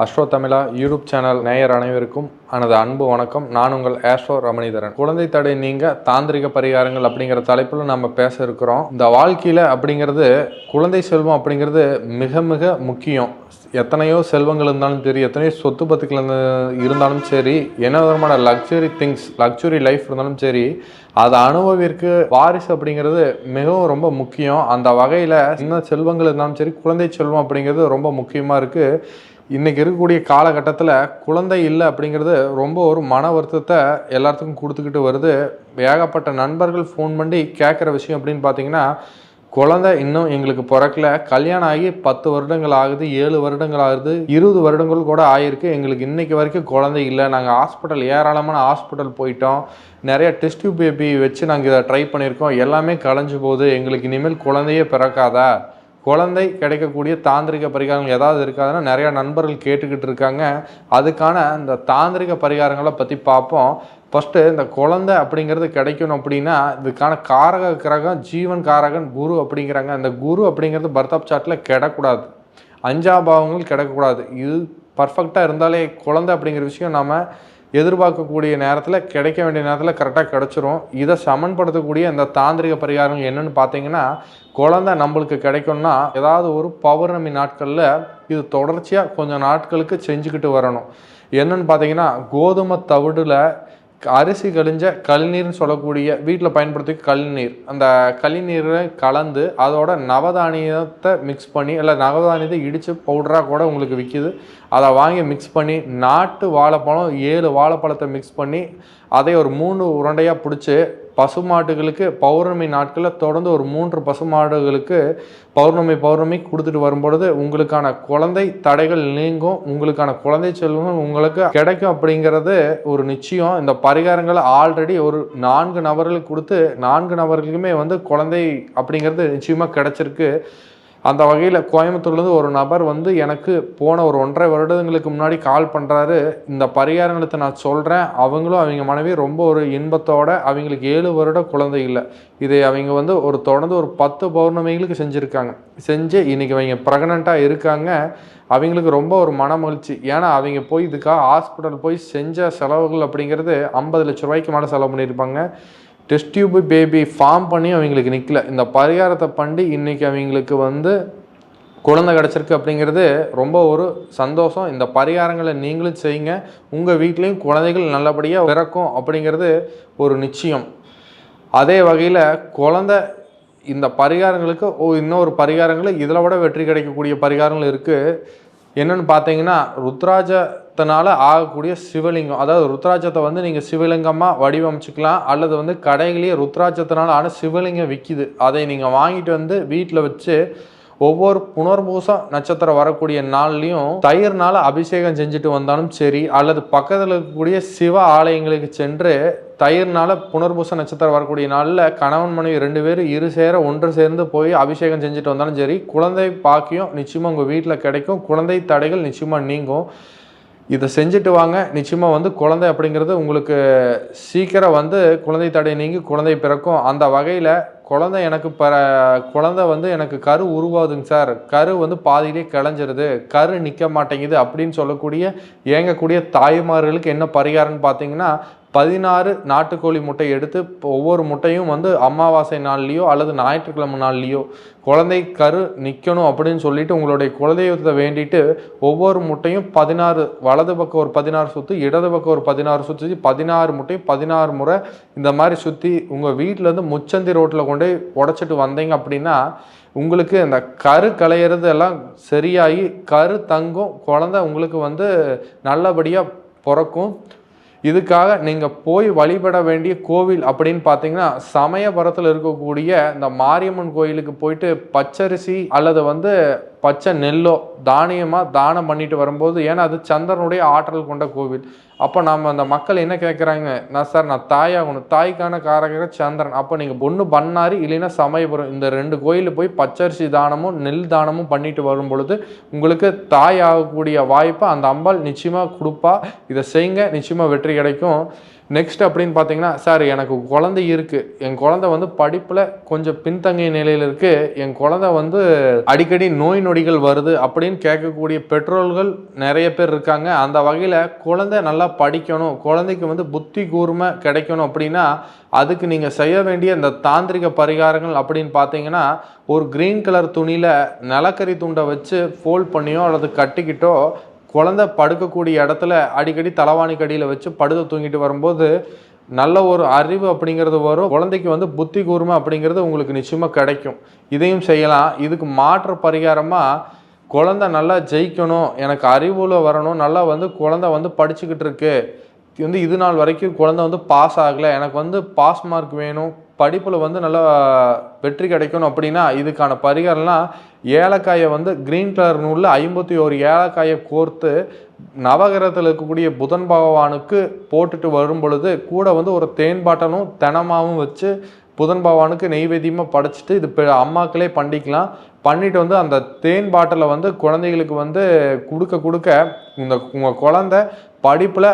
Astro தமிழா YouTube channel நேயர் அனைவருக்கும் எனது அன்பு வணக்கம். நான் உங்கள் ஆஸ்ட்ரோ ரமணிதரன். குழந்தை தடை நீங்க தாந்திரிக பரிகாரங்கள் அப்படிங்கிற தலைப்பில் நம்ம பேச இருக்கிறோம். இந்த வாழ்க்கையில் அப்படிங்கிறது குழந்தை செல்வம் அப்படிங்கிறது மிக மிக முக்கியம். எத்தனையோ செல்வங்கள் இருந்தாலும் சரி, எத்தனையோ சொத்து பத்துக்கள் இருந்தாலும் சரி, என்ன விதமான லக்ஸுரி திங்ஸ், லக்ஸுரி லைஃப் இருந்தாலும் சரி, அதை அனுபவிற்கு வாரிசு அப்படிங்கிறது மிகவும் ரொம்ப முக்கியம். அந்த வகையில் சின்ன செல்வங்கள் இருந்தாலும் சரி, குழந்தை செல்வம் அப்படிங்கிறது ரொம்ப முக்கியமாக இருக்குது. இன்றைக்கி இருக்கக்கூடிய காலகட்டத்தில் குழந்தை இல்லை அப்படிங்கிறது ரொம்ப ஒரு மன வருத்தத்தை எல்லாத்துக்கும் கொடுத்துக்கிட்டு வருது. ஏகப்பட்ட நண்பர்கள் ஃபோன் பண்ணி கேட்குற விஷயம் அப்படின்னு பார்த்தீங்கன்னா, குழந்தை இன்னும் எங்களுக்கு பிறக்கல, கல்யாணம் ஆகி 10 வருடங்கள் ஆகுது, 7 வருடங்கள் ஆகுது, 20 வருடங்கள் கூட ஆகிருக்கு, எங்களுக்கு இன்றைக்கி வரைக்கும் குழந்தை இல்லை. நாங்கள் ஹாஸ்பிட்டல் ஏராளமான ஹாஸ்பிட்டல் போயிட்டோம், நிறைய டெஸ்ட் டியூப் பேபி வச்சு நாங்கள் இதை ட்ரை பண்ணியிருக்கோம், எல்லாமே கலைஞ்சு போகுது, எங்களுக்கு இனிமேல் குழந்தையே பிறக்காதா, குழந்தை கிடைக்கக்கூடிய தாந்திரிக பரிகாரங்கள் ஏதாவது இருக்காதுன்னா நிறையா நண்பர்கள் கேட்டுக்கிட்டு இருக்காங்க. அதுக்கான இந்த தாந்திரிக பரிகாரங்களை பற்றி பார்ப்போம். ஃபஸ்ட்டு இந்த குழந்தை அப்படிங்கிறது கிடைக்கணும் அப்படின்னா இதுக்கான காரக கிரகம் ஜீவன் காரகன் குரு அப்படிங்கிறாங்க. அந்த குரு அப்படிங்கிறது பர்த் ஆஃப் சார்ட்டில் கிடக்கூடாது, 5ஆம் பாவங்கள் கிடக்கக்கூடாது. இது பர்ஃபெக்டாக இருந்தாலே குழந்தை அப்படிங்கிற விஷயம் நாம் எதிர்பார்க்கக்கூடிய நேரத்தில், கிடைக்க வேண்டிய நேரத்தில் கரெக்டாக கிடச்சிரும். இதை சமன்படுத்தக்கூடிய இந்த தாந்திரிக பரிகாரங்கள் என்னென்னு பார்த்தீங்கன்னா, குழந்தை நம்மளுக்கு கிடைக்கணும்னா ஏதாவது ஒரு பௌர்ணமி நாட்களில் இது தொடர்ச்சியாக கொஞ்சம் நாட்களுக்கு செஞ்சுக்கிட்டு வரணும். என்னென்னு பார்த்தீங்கன்னா, கோதுமை தவிடில் அரிசி கழிஞ்ச கழிநீர்னு சொல்லக்கூடிய வீட்டில் பயன்படுத்தி கழிநீர், அந்த கழிநீரை கலந்து அதோட நவதானியத்தை மிக்ஸ் பண்ணி, இல்லை நவதானியத்தை இடித்து பவுடராக கூட உங்களுக்கு விற்கிது, அதை வாங்கி மிக்ஸ் பண்ணி, நாட்டு வாழைப்பழம் 7 வாழைப்பழத்தை மிக்ஸ் பண்ணி அதை ஒரு 3 உருண்டையாக பிடிச்சி பசுமாட்டுகளுக்கு பௌர்ணமி நாட்களில் தொடர்ந்து ஒரு 3 பசுமாடுகளுக்கு பௌர்ணமி கொடுத்துட்டு வரும்பொழுது உங்களுக்கான குழந்தை தடைகள் நீங்கும், உங்களுக்கான குழந்தை செல்வம் உங்களுக்கு கிடைக்கும் அப்படிங்கிறது ஒரு நிச்சயம். இந்த பரிகாரங்களை ஆல்ரெடி ஒரு 4 நபர்களுக்கு கொடுத்து 4 நபர்களுக்குமே குழந்தை அப்படிங்கிறது நிச்சயமாக கிடைச்சிருக்கு. அந்த வகையில் கோயம்புத்தூர்லேருந்து ஒரு நபர் எனக்கு போன ஒரு 1.5 வருடங்களுக்கு முன்னாடி கால் பண்ணுறாரு. இந்த பரிகாரங்களுக்கு நான் சொல்கிறேன், அவங்களும் அவங்க மனைவி ரொம்ப ஒரு இன்பத்தோடு, அவங்களுக்கு 7 வருட குழந்தை இல்லை, இதை அவங்க ஒரு தொடர்ந்து ஒரு 10 பௌர்ணமிகளுக்கு செஞ்சுருக்காங்க. செஞ்சு இன்றைக்கி அவங்க ப்ரெக்னெண்ட்டாக இருக்காங்க. அவங்களுக்கு ரொம்ப ஒரு மன மகிழ்ச்சி. ஏன்னா அவங்க போய் இதுக்காக ஹாஸ்பிட்டல் போய் செஞ்ச செலவுகள் அப்படிங்கிறது 50 லட்ச ரூபாய்க்கு மேலே செலவு பண்ணியிருப்பாங்க. டெஸ்ட் டியூப் பேபி ஃபார்ம் பண்ணி அவங்களுக்கு நிற்கல. இந்த பரிகாரத்தை பண்ணி இன்றைக்கி அவங்களுக்கு குழந்தை கிடச்சிருக்கு அப்படிங்கிறது ரொம்ப ஒரு சந்தோஷம். இந்த பரிகாரங்களை நீங்களும் செய்யுங்க, உங்கள் வீட்லேயும் குழந்தைகள் நல்லபடியாக பிறக்கும் அப்படிங்கிறது ஒரு நிச்சயம். அதே வகையில் குழந்தை இந்த பரிகாரங்களுக்கு இன்னொரு பரிகாரங்கள் இதில் விட வெற்றி கிடைக்கக்கூடிய பரிகாரங்கள் இருக்குது. என்னென்னு பார்த்தீங்கன்னா, ருத்ராஜத்தினால் ஆகக்கூடிய சிவலிங்கம், அதாவது ருத்ராஜத்தை நீங்கள் சிவலிங்கமாக வடிவமைச்சிக்கலாம், அல்லது கடைகளையே ருத்ராஜத்தினால் ஆன சிவலிங்கம் விற்கிது, அதை நீங்கள் வாங்கிட்டு வீட்டில் வச்சு ஒவ்வொரு புனர்பூசம் நட்சத்திரம் வரக்கூடிய நாள்லையும் தயிர்னால் அபிஷேகம் செஞ்சுட்டு வந்தாலும் சரி, அல்லது பக்கத்தில் இருக்கக்கூடிய சிவ ஆலயங்களுக்கு சென்று தயிர்னால் புனர்பூச நட்சத்திரம் வரக்கூடிய நாளில் கணவன் மனைவி 2 பேரும் ஒன்று சேர்ந்து போய் அபிஷேகம் செஞ்சுட்டு வந்தாலும் சரி, குழந்தை பாக்கியம் நிச்சயமாக உங்கள் வீட்டில் கிடைக்கும், குழந்தை தடைகள் நிச்சயமாக நீங்கும். இதை செஞ்சுட்டு வாங்க, நிச்சயமாக குழந்தை அப்படிங்கிறது உங்களுக்கு சீக்கிரம் குழந்தை தடை நீங்கி குழந்தை பிறக்கும். அந்த வகையில் குழந்தை குழந்தை எனக்கு கரு உருவாகுதுங்க சார், கரு பாதியிலே கிளஞ்சிருது, கரு நிற்க மாட்டேங்குது அப்படின்னு சொல்லக்கூடிய ஏங்கக்கூடிய தாய்மார்களுக்கு என்ன பரிகாரம்னு பார்த்தீங்கன்னா, 16 நாட்டுக்கோழி முட்டை எடுத்து ஒவ்வொரு முட்டையும் அமாவாசை நாள்லேயோ அல்லது ஞாயிற்றுக்கிழமை நாள்லேயோ குழந்தை கரு நிற்கணும் அப்படின்னு சொல்லிட்டு உங்களுடைய குலதெய்வத்தை வேண்டிட்டு ஒவ்வொரு முட்டையும் 16, வலது பக்கம் ஒரு 16 சுற்று, இடது பக்கம் ஒரு 16 சுற்றி, 16 முட்டையும் 16 முறை இந்த மாதிரி சுற்றி உங்கள் வீட்டிலேருந்து முச்சந்தி ரோட்டில் கொண்டு உடச்சிட்டு வந்தீங்க அப்படின்னா உங்களுக்கு இந்த கரு களையிறது எல்லாம் சரியாகி கரு தங்கும், குழந்தை உங்களுக்கு நல்லபடியாக பிறக்கும். இதுக்காக நீங்கள் போய் வழிபட வேண்டிய கோவில் அப்படின்னு பார்த்தீங்கன்னா, சமயபுரத்தில் இருக்கக்கூடிய இந்த மாரியம்மன் கோயிலுக்கு போயிட்டு பச்சரிசி அல்லது பச்சை நெல்லோ தானியமாக தானம் பண்ணிட்டு வரும்போது, ஏன்னா அது சந்திரனுடைய ஆற்றல் கொண்ட கோவில். அப்போ நம்ம அந்த மக்கள் என்ன கேட்குறாங்க, நான் தாயாகணும், தாய்க்கான காரகர் சந்திரன், அப்போ நீங்கள் ஒன்று பண்ணாரி இல்லைன்னா சமயபுரம், இந்த 2 கோயிலில் போய் பச்சரிசி தானமும் நெல் தானமும் பண்ணிட்டு வரும் பொழுது உங்களுக்கு தாய் ஆகக்கூடிய வாய்ப்பை அந்த அம்பாள் நிச்சயமாக கொடுப்பா. இதை செய்யுங்க, நிச்சயமாக வெற்றி கிடைக்கும். நெக்ஸ்ட் அப்படின்னு பார்த்தீங்கன்னா, சார் எனக்கு குழந்தை இருக்குது, என் குழந்தை வந்து படிப்பில் கொஞ்சம் பின்தங்கிய நிலையில் இருக்குது, என் குழந்தை வந்து அடிக்கடி நோய் நொடிகள் வருது அப்படின்னு கேட்கக்கூடிய பெற்றோர்கள் நிறைய பேர் இருக்காங்க. அந்த வகையில் குழந்தை நல்லா படிக்கணும், குழந்தைக்கு வந்து புத்தி கூர்மை கிடைக்கணும் அப்படின்னா அதுக்கு நீங்கள் செய்ய வேண்டிய இந்த தாந்திரிக பரிகாரங்கள் அப்படின்னு பார்த்தீங்கன்னா, ஒரு கிரீன் கலர் துணியில் நிலக்கரி துண்டை வச்சு ஃபோல்ட் பண்ணியோ அல்லது கட்டிக்கிட்டோ குழந்தை படுக்கக்கூடிய இடத்துல அடிக்கடி தலவாணி கடியில் வச்சு படுத்து தூங்கிட்டு வரும்போது நல்ல ஒரு அறிவு அப்படிங்கிறது வரும். குழந்தைக்கு வந்து புத்தி கூர்மை அப்படிங்கிறது உங்களுக்கு நிச்சயமாக கிடைக்கும். இதையும் செய்யலாம். இதுக்கு மாற்று பரிகாரமாக குழந்தை நல்லா ஜெயிக்கணும், எனக்கு அறிவுல வரணும், நல்லா வந்து குழந்தை வந்து படிச்சுக்கிட்டு இருக்கு, வந்து இது நாள் வரைக்கும் குழந்தை வந்து பாஸ் ஆகலை, எனக்கு வந்து பாஸ் மார்க் வேணும், படிப்பில் வந்து நல்லா வெற்றி கிடைக்கணும் அப்படின்னா இதுக்கான பரிகாரம்லாம் ஏலக்காயை வந்து கிரீன் கலர் நூலில் 51 ஏலக்காயை கோர்த்து நவகிரகத்தில் இருக்கக்கூடிய புதன் பகவானுக்கு போட்டுட்டு வரும் பொழுது கூட வந்து ஒரு தேன் பாட்டலும் தெனமாவும் வச்சு புதன் பகவானுக்கு நெய்வேத்தியமாக படைச்சிட்டு இது அம்மாக்களே பண்ணிக்கலாம். பண்ணிட்டு வந்து அந்த தேன் பாட்டிலை வந்து குழந்தைகளுக்கு வந்து கொடுக்க உங்கள் குழந்தை படிப்பில்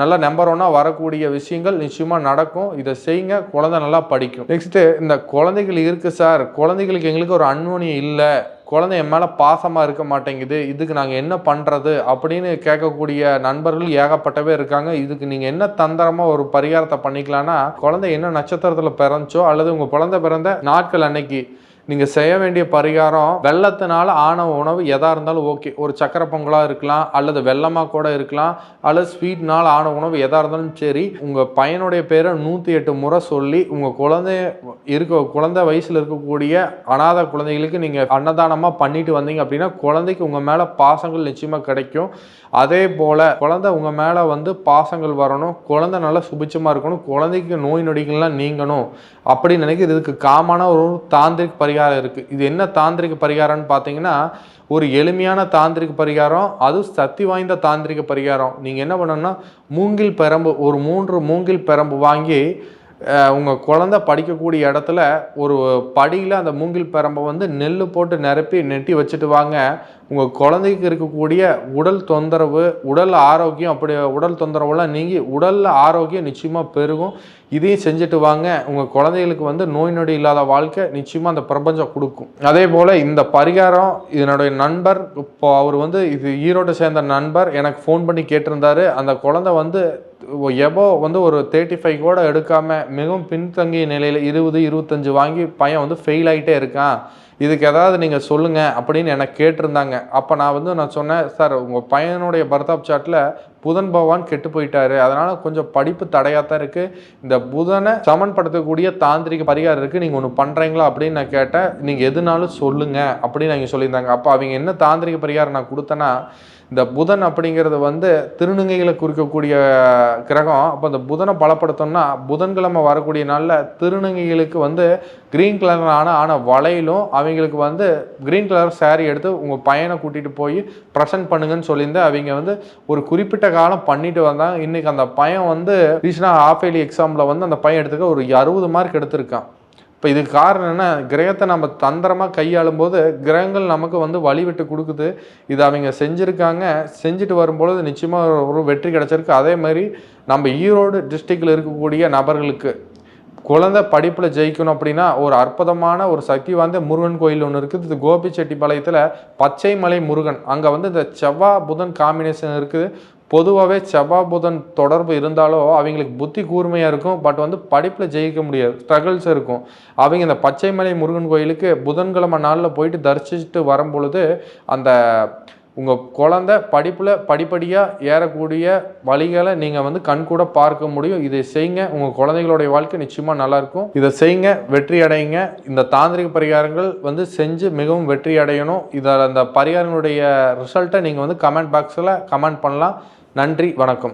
நல்லா நம்பர் 1 வரக்கூடிய விஷயங்கள் நிச்சயமாக நடக்கும். இதை செய்யுங்க, குழந்தை நல்லா படிக்கும். நெக்ஸ்ட்டு இந்த குழந்தைகள் இருக்குது சார், குழந்தைகளுக்கு எங்களுக்கு ஒரு அன்யோன்யம் இல்லை, குழந்தை என் மேலே பாசமாக இருக்க மாட்டேங்குது, இதுக்கு நாங்கள் என்ன பண்ணுறது அப்படின்னு கேட்கக்கூடிய நண்பர்கள் ஏகப்பட்டவே இருக்காங்க. இதுக்கு நீங்கள் என்ன தந்திரமாக ஒரு பரிகாரத்தை பண்ணிக்கலான்னா, குழந்தை என்ன நட்சத்திரத்தில் பிறந்துச்சோ அல்லது உங்கள் குழந்தை பிறந்த நாட்கள் அன்னைக்கு நீங்கள் செய்ய வேண்டிய பரிகாரம், வெள்ளத்தினால ஆன உணவு எதாக இருந்தாலும் ஓகே, ஒரு சக்கரை பொங்கலாக இருக்கலாம் அல்லது வெள்ளமாக கூட இருக்கலாம் அல்லது ஸ்வீட்னால் ஆன உணவு எதாக இருந்தாலும் சரி, உங்கள் பையனுடைய பேரை 108 முறை சொல்லி உங்கள் குழந்தை வயசில் இருக்கக்கூடிய அநாத குழந்தைகளுக்கு நீங்கள் அன்னதானமாக பண்ணிட்டு வந்தீங்க அப்படின்னா குழந்தைக்கு உங்கள் மேலே பாசங்கள் நிச்சயமாக கிடைக்கும். அதே போல் குழந்தை உங்கள் மேலே வந்து பாசங்கள் வரணும், குழந்தை நல்லா சுபிச்சமாக இருக்கணும், குழந்தைக்கு நோய் நொடிகள்லாம் நீங்கணும் அப்படின்னு நினைக்கிறது. இதுக்கு காமான ஒரு தாந்திரிக் பரிகாரம் இருக்குது. இது என்ன தாந்திரிக பரிகாரம்னு பார்த்தீங்கன்னா, ஒரு எளிமையான தாந்திரிக பரிகாரம், அது சக்தி வாய்ந்த தாந்திரிக பரிகாரம். நீங்கள் என்ன பண்ணணும்னா, மூங்கில் பெரம்பு ஒரு 3 மூங்கில் பெரம்பு வாங்கி உங்கள் குழந்தை படிக்கக்கூடிய இடத்துல ஒரு படியில் அந்த மூங்கில் பெரம்பை வந்து நெல் போட்டு நிரப்பி நெட்டி வச்சுட்டு வாங்க. உங்கள் குழந்தைக்கு இருக்கக்கூடிய உடல் தொந்தரவு, உடல் ஆரோக்கியம், அப்படி உடல் தொந்தரவுலாம் நீங்கி உடலில் ஆரோக்கியம் நிச்சயமாக பெருகும். இதையும் செஞ்சுட்டு வாங்க. உங்கள் குழந்தைகளுக்கு வந்து நோய் நொடி இல்லாத வாழ்க்கை நிச்சயமாக அந்த பிரபஞ்சம் கொடுக்கும். அதே போல் இந்த பரிகாரம் இதனுடைய நண்பர், இப்போ அவர் வந்து இது ஈரோட்டை சேர்ந்த நண்பர் எனக்கு ஃபோன் பண்ணி கேட்டிருந்தாரு. அந்த குழந்தை வந்து எபோ வந்து ஒரு 35 கூட எடுக்காமல் மிகவும் பின்தங்கிய நிலையில் 20, 25 வாங்கி பையன் வந்து ஃபெயில் ஆகிட்டே இருக்கான், இதுக்கு ஏதாவது நீங்கள் சொல்லுங்கள் அப்படின்னு எனக்கு கேட்டிருந்தாங்க. அப்போ நான் சொன்னேன், சார் உங்கள் பையனுடைய பர்த் ஆஃப் சார்ட்டில் புதன் பகவான் கெட்டு போயிட்டாரு, அதனால் கொஞ்சம் படிப்பு தடையாக தான் இருக்குது, இந்த புதனை சமன்படுத்தக்கூடிய தாந்திரிக பரிகாரம் இருக்குது, நீங்கள் ஒன்று பண்ணுறீங்களா அப்படின்னு நான் கேட்டேன். நீங்கள் எதுனாலும் சொல்லுங்கள் அப்படின்னு அவங்க சொல்லியிருந்தாங்க. அப்போ அவங்க என்ன தாந்திரிக பரிகாரம் நான் கொடுத்தேன்னா, இந்த புதன் அப்படிங்கிறது வந்து திருநங்கைகளை குறிக்கக்கூடிய கிரகம். அப்போ அந்த புதனை பலப்படுத்தோம்னா புதன்கிழமை வரக்கூடிய நாளில் திருநங்கைகளுக்கு வந்து கிரீன் கலரான வளையலும் அவங்களுக்கு வந்து கிரீன் கலர் சாரீ எடுத்து உங்கள் பையனை கூட்டிகிட்டு போய் ப்ரெசென்ட் பண்ணுங்கன்னு சொல்லியிருந்து அவங்க வந்து ஒரு குறிப்பிட்ட காலம் பண்ணிட்டு வந்தாங்க. இன்றைக்கி அந்த பையன் வந்து ரீசனாக ஹாஃப் இயர்லி எக்ஸாமில் வந்து அந்த பையன் எடுத்துக்க ஒரு 60 மார்க் எடுத்திருக்கான். இப்போ இதுக்கு காரணம் என்ன, கிரகத்தை நம்ம தந்திரமாக கையாளும் போது கிரகங்கள் நமக்கு வந்து வழி விட்டு கொடுக்குது. இதை அவங்க செஞ்சுருக்காங்க. செஞ்சுட்டு வரும்பொழுது நிச்சயமாக ஒரு வெற்றி கிடச்சிருக்கு. அதே மாதிரி நம்ம ஈரோடு டிஸ்ட்ரிக்டில் இருக்கக்கூடிய நபர்களுக்கு குழந்தை படிப்பில் ஜெயிக்கணும் அப்படின்னா ஒரு அற்புதமான ஒரு சக்தி வாய்ந்த முருகன் கோயில் ஒன்று இருக்குது. இது கோபிச்செட்டிப்பாளையத்தில் பச்சை மலை முருகன். அங்கே வந்து இந்த செவ்வாய் புதன் காம்பினேஷன் இருக்குது. பொதுவாகவே செவ்வாய் புதன் தொடர்பு இருந்தாலும் அவங்களுக்கு புத்தி கூர்மையாக இருக்கும், பட் வந்து படிப்பில் ஜெயிக்க முடியாது, ஸ்ட்ரகிள்ஸ் இருக்கும். அவங்க இந்த பச்சைமலை முருகன் கோயிலுக்கு புதன்கிழமை நாளில் போயிட்டு தரிசிச்சுட்டு வரும் பொழுது அந்த உங்கள் குழந்தை படிப்பில் படிப்படியாக ஏறக்கூடிய வழிகளை நீங்கள் வந்து கண்கூட பார்க்க முடியும். இதை செய்யுங்க, உங்கள் குழந்தைகளுடைய வாழ்க்கை நிச்சயமாக நல்லாயிருக்கும். இதை செய்யுங்க, வெற்றி அடையுங்க. இந்த தாந்திரிக பரிகாரங்கள் வந்து செஞ்சு மிகவும் வெற்றி அடையணும். இதில் அந்த பரிகாரங்களுடைய ரிசல்ட்டை நீங்கள் வந்து கமெண்ட் பாக்ஸில் கமெண்ட் பண்ணலாம். நன்றி, வணக்கம்.